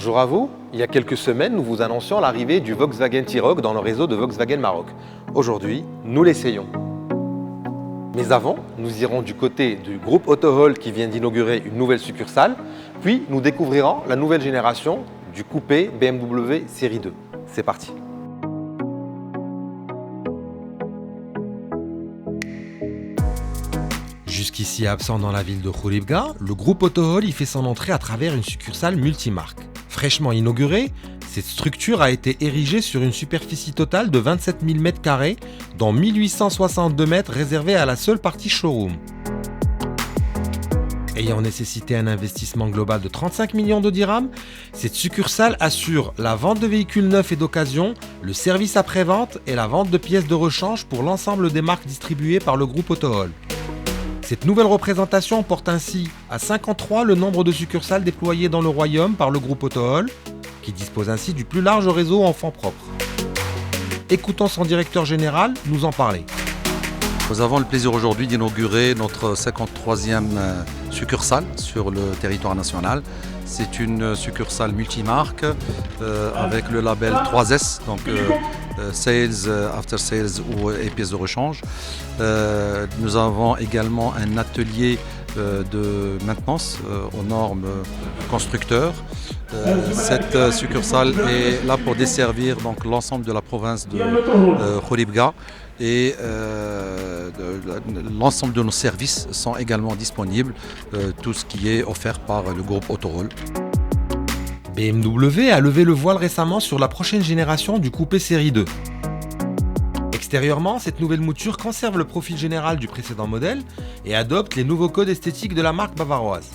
Bonjour à vous. Il y a quelques semaines, nous vous annoncions l'arrivée du Volkswagen T-Roc dans le réseau de Volkswagen Maroc. Aujourd'hui, nous l'essayons. Mais avant, nous irons du côté du groupe Autohall qui vient d'inaugurer une nouvelle succursale, puis nous découvrirons la nouvelle génération du coupé BMW Série 2. C'est parti. Jusqu'ici absent dans la ville de Khouribga, le groupe Autohall y fait son entrée à travers une succursale multimarque. Fraîchement inaugurée, cette structure a été érigée sur une superficie totale de 27 000 m², dont 1862 mètres réservés à la seule partie showroom. Ayant nécessité un investissement global de 35 millions de dirhams, cette succursale assure la vente de véhicules neufs et d'occasion, le service après-vente et la vente de pièces de rechange pour l'ensemble des marques distribuées par le groupe Autohall. Cette nouvelle représentation porte ainsi à 53 le nombre de succursales déployées dans le royaume par le groupe Autohall, qui dispose ainsi du plus large réseau en fonds propres. Écoutons son directeur général nous en parler. Nous avons le plaisir aujourd'hui d'inaugurer notre 53e succursale sur le territoire national. C'est une succursale multimarque avec le label 3S, donc Sales, After Sales et pièces de rechange. Nous avons également un atelier de maintenance aux normes constructeurs. Cette succursale est là pour desservir donc l'ensemble de la province de Khouribga et l'ensemble de nos services sont également disponibles, tout ce qui est offert par le groupe Autohall. BMW a levé le voile récemment sur la prochaine génération du coupé série 2. Extérieurement, cette nouvelle mouture conserve le profil général du précédent modèle et adopte les nouveaux codes esthétiques de la marque bavaroise.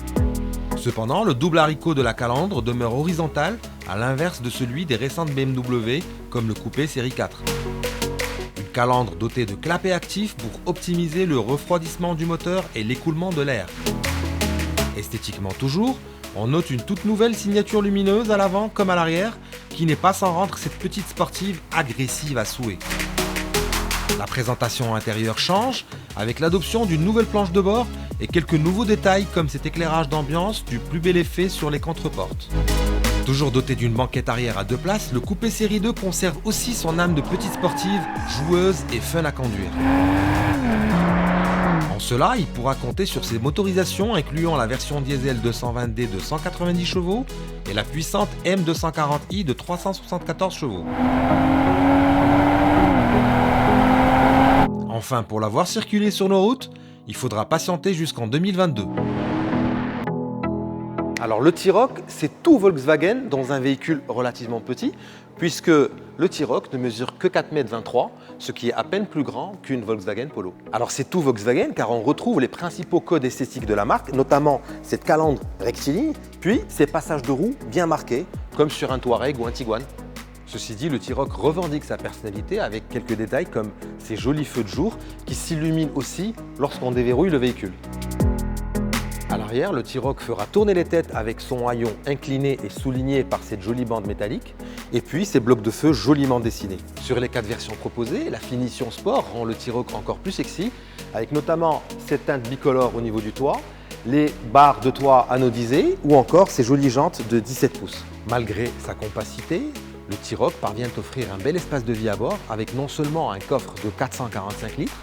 Cependant, le double haricot de la calandre demeure horizontal à l'inverse de celui des récentes BMW comme le coupé série 4. Une calandre dotée de clapets actifs pour optimiser le refroidissement du moteur et l'écoulement de l'air. Esthétiquement toujours, on note une toute nouvelle signature lumineuse à l'avant comme à l'arrière qui n'est pas sans rendre cette petite sportive agressive à souhait. La présentation intérieure change avec l'adoption d'une nouvelle planche de bord et quelques nouveaux détails comme cet éclairage d'ambiance du plus bel effet sur les contreportes. Toujours doté d'une banquette arrière à 2 places, le coupé série 2 conserve aussi son âme de petite sportive, joueuse et fun à conduire. En cela, il pourra compter sur ses motorisations incluant la version diesel 220D de 190 chevaux et la puissante M240i de 374 chevaux. Enfin, pour la voir circuler sur nos routes, il faudra patienter jusqu'en 2022. Alors le T-Roc, c'est tout Volkswagen dans un véhicule relativement petit, puisque le T-Roc ne mesure que 4,23 m, ce qui est à peine plus grand qu'une Volkswagen Polo. Alors c'est tout Volkswagen car on retrouve les principaux codes esthétiques de la marque, notamment cette calandre rectiligne, puis ces passages de roues bien marqués, comme sur un Touareg ou un Tiguan. Ceci dit, le T-Roc revendique sa personnalité avec quelques détails comme ces jolis feux de jour qui s'illuminent aussi lorsqu'on déverrouille le véhicule. À l'arrière, le T-Roc fera tourner les têtes avec son haillon incliné et souligné par cette jolie bande métallique et puis ces blocs de feu joliment dessinés. Sur les 4 versions proposées, la finition sport rend le T-Roc encore plus sexy avec notamment cette teinte bicolore au niveau du toit, les barres de toit anodisées ou encore ces jolies jantes de 17 pouces. Malgré sa compacité, le T-Roc parvient à offrir un bel espace de vie à bord avec non seulement un coffre de 445 litres,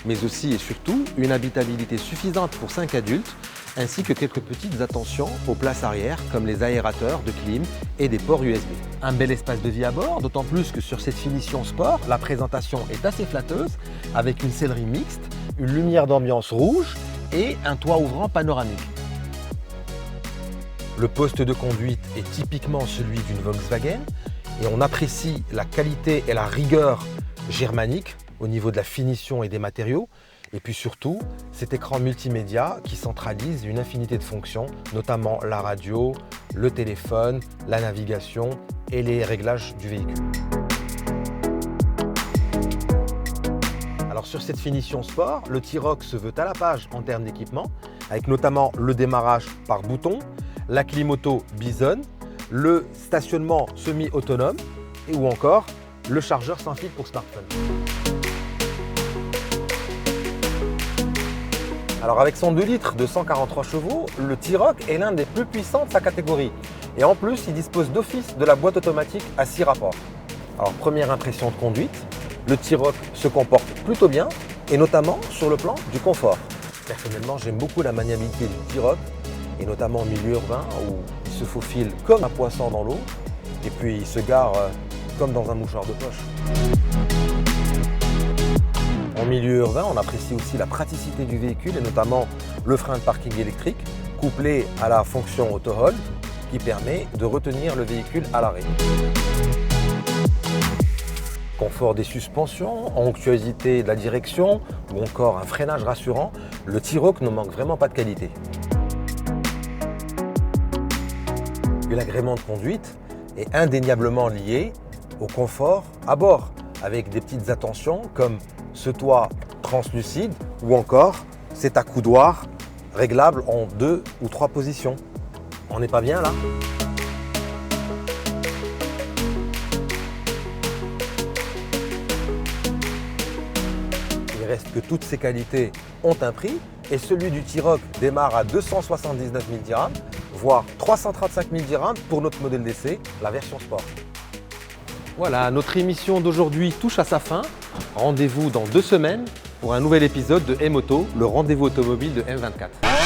mais aussi et surtout une habitabilité suffisante pour 5 adultes, ainsi que quelques petites attentions aux places arrière comme les aérateurs de clim et des ports USB. Un bel espace de vie à bord, d'autant plus que sur cette finition sport, la présentation est assez flatteuse avec une sellerie mixte, une lumière d'ambiance rouge et un toit ouvrant panoramique. Le poste de conduite est typiquement celui d'une Volkswagen et on apprécie la qualité et la rigueur germanique au niveau de la finition et des matériaux. Et puis surtout, cet écran multimédia qui centralise une infinité de fonctions, notamment la radio, le téléphone, la navigation et les réglages du véhicule. Alors sur cette finition sport, le T-Roc se veut à la page en termes d'équipement, avec notamment le démarrage par bouton, la clim auto Bison, le stationnement semi-autonome et ou encore le chargeur sans fil pour smartphone. Alors avec son 2 litres de 143 chevaux, le T-Roc est l'un des plus puissants de sa catégorie. Et en plus, il dispose d'office de la boîte automatique à 6 rapports. Alors, première impression de conduite, le T-Roc se comporte plutôt bien, et notamment sur le plan du confort. Personnellement, j'aime beaucoup la maniabilité du T-Roc, et notamment en milieu urbain où il se faufile comme un poisson dans l'eau, et puis il se gare comme dans un mouchoir de poche. En milieu urbain, on apprécie aussi la praticité du véhicule et notamment le frein de parking électrique couplé à la fonction auto-hold qui permet de retenir le véhicule à l'arrêt. Confort des suspensions, onctuosité de la direction ou encore un freinage rassurant, le T-Roc ne manque vraiment pas de qualité. Et l'agrément de conduite est indéniablement lié au confort à bord, avec des petites attentions comme ce toit translucide ou encore cet accoudoir réglable en 2 ou 3 positions. On n'est pas bien là ? Il reste que toutes ces qualités ont un prix et celui du T-Roc démarre à 279 000 dirhams, voire 335 000 dirhams pour notre modèle d'essai, la version sport. Voilà, notre émission d'aujourd'hui touche à sa fin. Rendez-vous dans 2 semaines pour un nouvel épisode de M-Auto, le rendez-vous automobile de M24.